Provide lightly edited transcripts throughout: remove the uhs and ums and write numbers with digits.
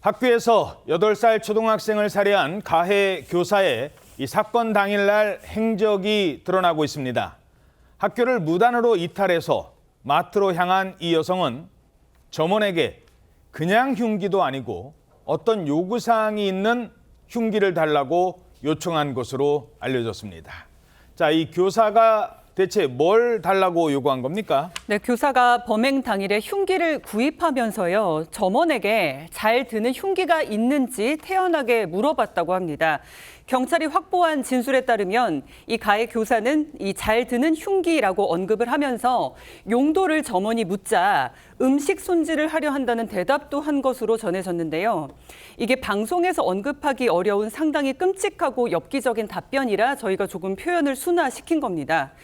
학교에서 8살 초등학생을 살해한 가해 교사의 이 사건 당일날 행적이 드러나고 있습니다. 학교를 무단으로 이탈해서 마트로 향한 이 여성은 점원에게 그냥 흉기도 아니고 어떤 요구사항이 있는 흉기를 달라고 요청한 것으로 알려졌습니다. 자, 이 교사가 대체 뭘 달라고 요구한 겁니까? 네, 교사가 범행 당일에 흉기를 구입하면서요, 점원에게 잘 드는 흉기가 있는지 태연하게 물어봤다고 합니다. 경찰이 확보한 진술에 따르면 이 가해 교사는 이 잘 드는 흉기라고 언급을 하면서 용도를 점원이 묻자 음식 손질을 하려 한다는 대답도 한 것으로 전해졌는데요. 이게 방송에서 언급하기 어려운 상당히 끔찍하고 엽기적인 답변이라 저희가 조금 표현을 순화시킨 겁니다.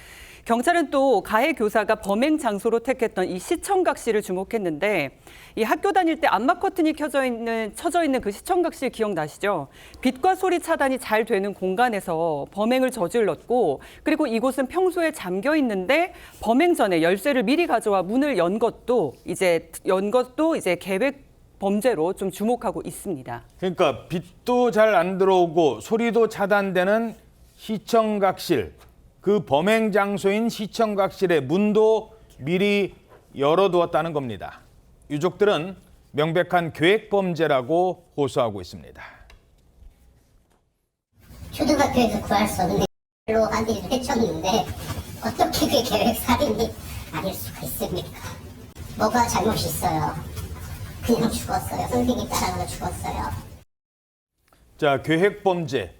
경찰은 또 가해 교사가 범행 장소로 택했던 이 시청각실을 주목했는데 이 학교 다닐 때 암막 커튼이 쳐져 있는 그 시청각실 기억나시죠? 빛과 소리 차단이 잘 되는 공간에서 범행을 저질렀고, 그리고 이곳은 평소에 잠겨 있는데 범행 전에 열쇠를 미리 가져와 문을 연 것도 이제 계획 범죄로 좀 주목하고 있습니다. 그러니까 빛도 잘 안 들어오고 소리도 차단되는 시청각실, 그 범행 장소인 시청각실의 문도 미리 열어두었다는 겁니다. 유족들은 명백한 계획범죄라고 호소하고 있습니다. 초등학교에서 구할 수 없는 로 한 일을 해쳤는데 어떻게 그 계획 살인이 아닐 수가 있습니까? 뭐가 잘못 있어요? 그냥 죽었어요. 선생님이 따라가서 죽었어요. 자, 계획범죄.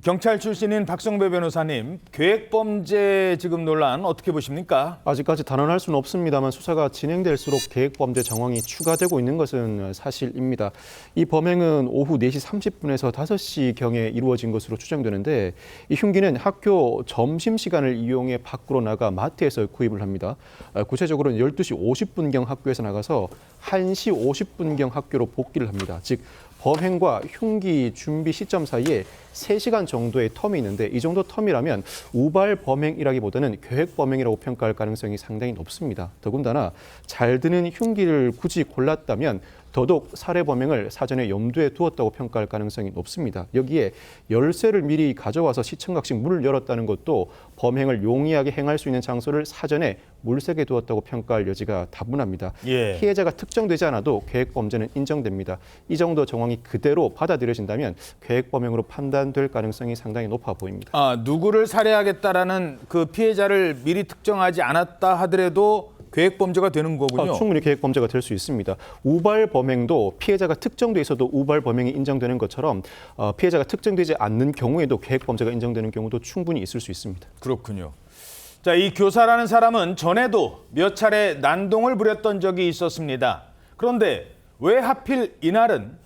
경찰 출신인 박성배 변호사님, 계획범죄 지금 논란 어떻게 보십니까? 아직까지 단언할 수는 없습니다만 수사가 진행될수록 계획범죄 정황이 추가되고 있는 것은 사실입니다. 이 범행은 오후 4시 30분에서 5시경에 이루어진 것으로 추정되는데 이 흉기는 학교 점심시간을 이용해 밖으로 나가 마트에서 구입을 합니다. 구체적으로는 12시 50분경 학교에서 나가서 1시 50분경 학교로 복귀를 합니다. 즉 범행과 흉기 준비 시점 사이에 3시간 정도의 텀이 있는데 이 정도 텀이라면 우발 범행이라기보다는 계획 범행이라고 평가할 가능성이 상당히 높습니다. 더군다나 잘 드는 흉기를 굳이 골랐다면 더더욱 살해 범행을 사전에 염두에 두었다고 평가할 가능성이 높습니다. 여기에 열쇠를 미리 가져와서 시청각실 문을 열었다는 것도 범행을 용이하게 행할 수 있는 장소를 사전에 물색해 두었다고 평가할 여지가 다분합니다. 피해자가 특정되지 않아도 계획 범죄는 인정됩니다. 이 정도 정황이 그대로 받아들여진다면 계획 범행으로 판단될 가능성이 상당히 높아 보입니다. 누구를 살해하겠다라는 그 피해자를 미리 특정하지 않았다 하더라도 계획 범죄가 되는 거군요. 충분히 계획 범죄가 될 수 있습니다. 우발 범행도 피해자가 특정돼 있어도 우발 범행이 인정되는 것처럼 피해자가 특정되지 않는 경우에도 계획 범죄가 인정되는 경우도 충분히 있을 수 있습니다. 그렇군요. 자, 이 교사라는 사람은 전에도 몇 차례 난동을 부렸던 적이 있었습니다. 그런데 왜 하필 이날은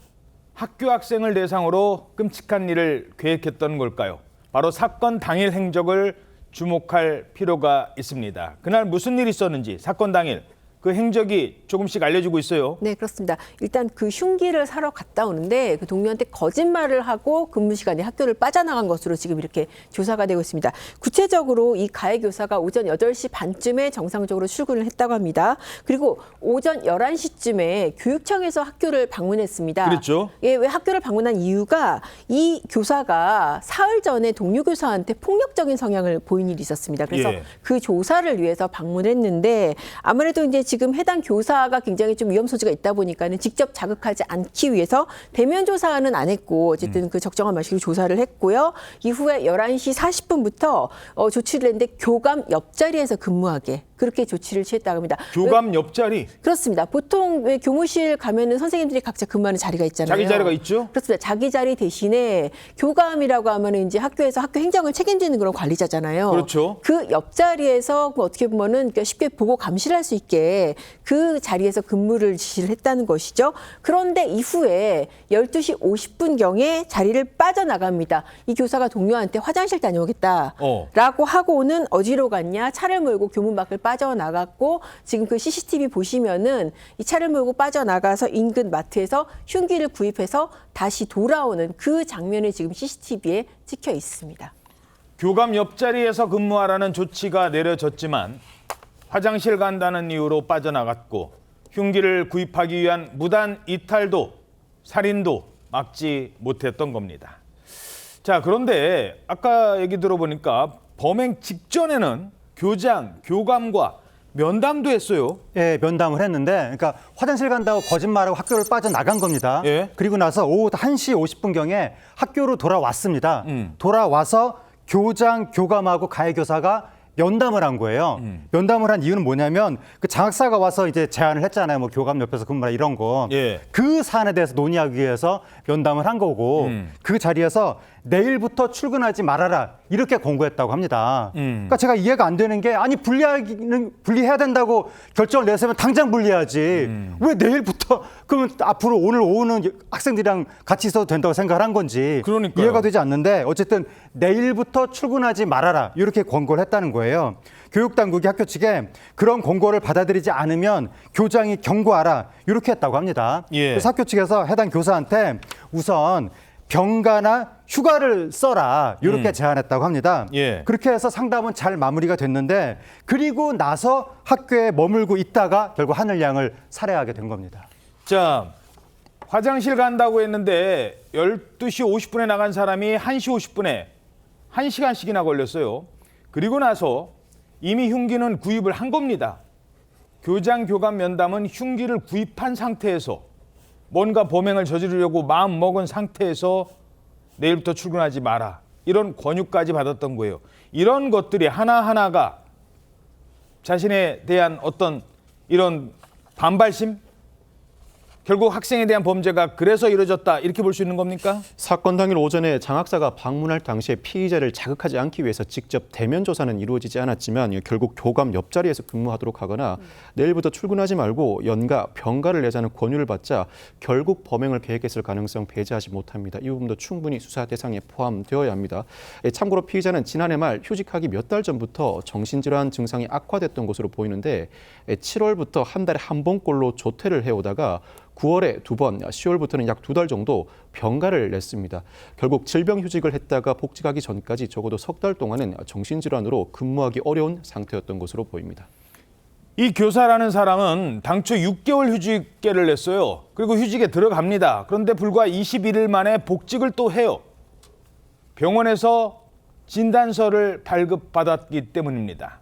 학교 학생을 대상으로 끔찍한 일을 계획했던 걸까요? 바로 사건 당일 행적을 주목할 필요가 있습니다. 그날 무슨 일이 있었는지 사건 당일 그 행적이 조금씩 알려지고 있어요. 네, 그렇습니다. 일단 그 흉기를 사러 갔다 오는데 그 동료한테 거짓말을 하고 근무 시간에 학교를 빠져나간 것으로 지금 이렇게 조사가 되고 있습니다. 구체적으로 이 가해 교사가 오전 8시 반쯤에 정상적으로 출근을 했다고 합니다. 그리고 오전 11시쯤에 교육청에서 학교를 방문했습니다. 그렇죠. 예, 왜 학교를 방문한 이유가 이 교사가 사흘 전에 동료 교사한테 폭력적인 성향을 보인 일이 있었습니다. 그래서 그 조사를 위해서 방문했는데 아무래도 이제 지금 해당 교사가 굉장히 좀 위험 소지가 있다 보니까는 직접 자극하지 않기 위해서 대면 조사는 안 했고 어쨌든 그 적정한 방식으로 조사를 했고요. 이후에 11시 40분부터 조치를 했는데 교감 옆자리에서 근무하게 그렇게 조치를 취했다고 합니다. 교감 옆자리? 그렇습니다. 보통 왜 교무실 가면은 선생님들이 각자 근무하는 자리가 있잖아요. 자기 자리가 있죠? 그렇습니다. 자기 자리 대신에 교감이라고 하면은 이제 학교에서 학교 행정을 책임지는 그런 관리자잖아요. 그렇죠. 그 옆자리에서 어떻게 보면은 쉽게 보고 감시를 할 수 있게 그 자리에서 근무를 지시를 했다는 것이죠. 그런데 이후에 12시 50분경에 자리를 빠져나갑니다. 이 교사가 동료한테 화장실 다녀오겠다라고 하고는 어디로 갔냐? 차를 몰고 교문 밖을 빠져나갔고 지금 그 CCTV 보시면은 이 차를 몰고 빠져나가서 인근 마트에서 흉기를 구입해서 다시 돌아오는 그 장면이 지금 CCTV에 찍혀 있습니다. 교감 옆자리에서 근무하라는 조치가 내려졌지만 화장실 간다는 이유로 빠져나갔고 흉기를 구입하기 위한 무단 이탈도 살인도 막지 못했던 겁니다. 자, 그런데 아까 얘기 들어보니까 범행 직전에는 교장, 교감과 면담도 했어요. 예, 면담을 했는데, 그러니까 화장실 간다고 거짓말하고 학교를 빠져나간 겁니다. 예. 그리고 나서 오후 1시 50분경에 학교로 돌아왔습니다. 돌아와서 교장, 교감하고 가해교사가 면담을 한 거예요. 면담을 한 이유는 뭐냐면 그 장학사가 와서 이제 제안을 했잖아요. 뭐 교감 옆에서 근무라 이런 거. 예. 그 사안에 대해서 논의하기 위해서 면담을 한 거고 그 자리에서 내일부터 출근하지 말아라 이렇게 권고했다고 합니다. 그러니까 제가 이해가 안 되는 게 아니 분리해야 된다고 결정을 내세우면 당장 분리해야지. 왜 내일부터 그러면 앞으로 오늘 오후는 학생들이랑 같이 있어도 된다고 생각을 한 건지 그러니까요. 이해가 되지 않는데 어쨌든 내일부터 출근하지 말아라 이렇게 권고를 했다는 거예요. 교육당국이 학교 측에 그런 권고를 받아들이지 않으면 교장이 경고하라 이렇게 했다고 합니다. 예. 그래서 학교 측에서 해당 교사한테 우선 병가나 휴가를 써라 이렇게 제안했다고 합니다. 예. 그렇게 해서 상담은 잘 마무리가 됐는데 그리고 나서 학교에 머물고 있다가 결국 하늘양을 살해하게 된 겁니다. 자, 화장실 간다고 했는데 12시 50분에 나간 사람이 1시 50분에 1시간씩이나 걸렸어요. 그리고 나서 이미 흉기는 구입을 한 겁니다. 교장, 교감 면담은 흉기를 구입한 상태에서 뭔가 범행을 저지르려고 마음 먹은 상태에서 내일부터 출근하지 마라. 이런 권유까지 받았던 거예요. 이런 것들이 하나하나가 자신에 대한 어떤 이런 반발심? 결국 학생에 대한 범죄가 그래서 이루어졌다 이렇게 볼 수 있는 겁니까? 사건 당일 오전에 장학사가 방문할 당시에 피의자를 자극하지 않기 위해서 직접 대면 조사는 이루어지지 않았지만 결국 교감 옆자리에서 근무하도록 하거나 내일부터 출근하지 말고 연가, 병가를 내자는 권유를 받자 결국 범행을 계획했을 가능성 배제하지 못합니다. 이 부분도 충분히 수사 대상에 포함되어야 합니다. 참고로 피의자는 지난해 말 휴직하기 몇 달 전부터 정신질환 증상이 악화됐던 것으로 보이는데 7월부터 한 달에 한 번꼴로 조퇴를 해오다가 9월에 2번, 10월부터는 약 2달 정도 병가를 냈습니다. 결국 질병휴직을 했다가 복직하기 전까지 적어도 석 달 동안은 정신질환으로 근무하기 어려운 상태였던 것으로 보입니다. 이 교사라는 사람은 당초 6개월 휴직계를 냈어요. 그리고 휴직에 들어갑니다. 그런데 불과 21일 만에 복직을 또 해요. 병원에서 진단서를 발급받았기 때문입니다.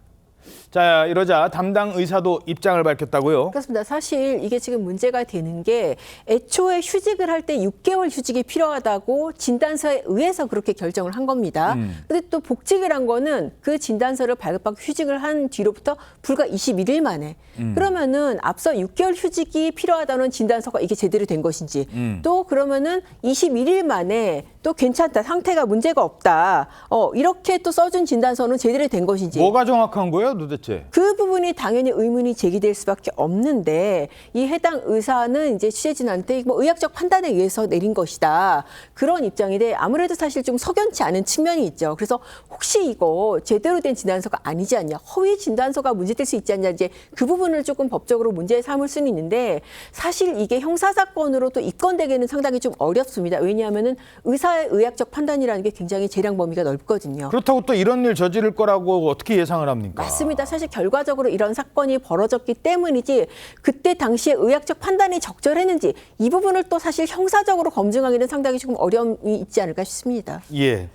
자, 이러자 담당 의사도 입장을 밝혔다고요? 그렇습니다. 사실 이게 지금 문제가 되는 게 애초에 휴직을 할 때 6개월 휴직이 필요하다고 진단서에 의해서 그렇게 결정을 한 겁니다. 근데 또 복직을 한 거는 그 진단서를 발급받고 휴직을 한 뒤로부터 불과 21일 만에. 그러면은 앞서 6개월 휴직이 필요하다는 진단서가 이게 제대로 된 것인지 또 그러면은 21일 만에 또 괜찮다, 상태가 문제가 없다. 이렇게 또 써준 진단서는 제대로 된 것인지. 뭐가 정확한 거예요, 도대체? 그 부분이 당연히 의문이 제기될 수밖에 없는데 이 해당 의사는 이제 취재진한테 뭐 의학적 판단에 의해서 내린 것이다. 그런 입장인데 아무래도 사실 좀 석연치 않은 측면이 있죠. 그래서 혹시 이거 제대로 된 진단서가 아니지 않냐, 허위 진단서가 문제될 수 있지 않냐, 이제 그 부분을 조금 법적으로 문제 삼을 수는 있는데 사실 이게 형사사건으로 또 입건되기는 상당히 좀 어렵습니다. 왜냐하면은 의사의 의학적 판단이라는 게 굉장히 재량 범위가 넓거든요. 그렇다고 또 이런 일 저지를 거라고 어떻게 예상을 합니까? 맞습니다. 사실 결과적으로 이런 사건이 벌어졌기 때문이지 그때 당시에 의학적 판단이 적절했는지 이 부분을 또 사실 형사적으로 검증하기는 상당히 조금 어려움이 있지 않을까 싶습니다. 예.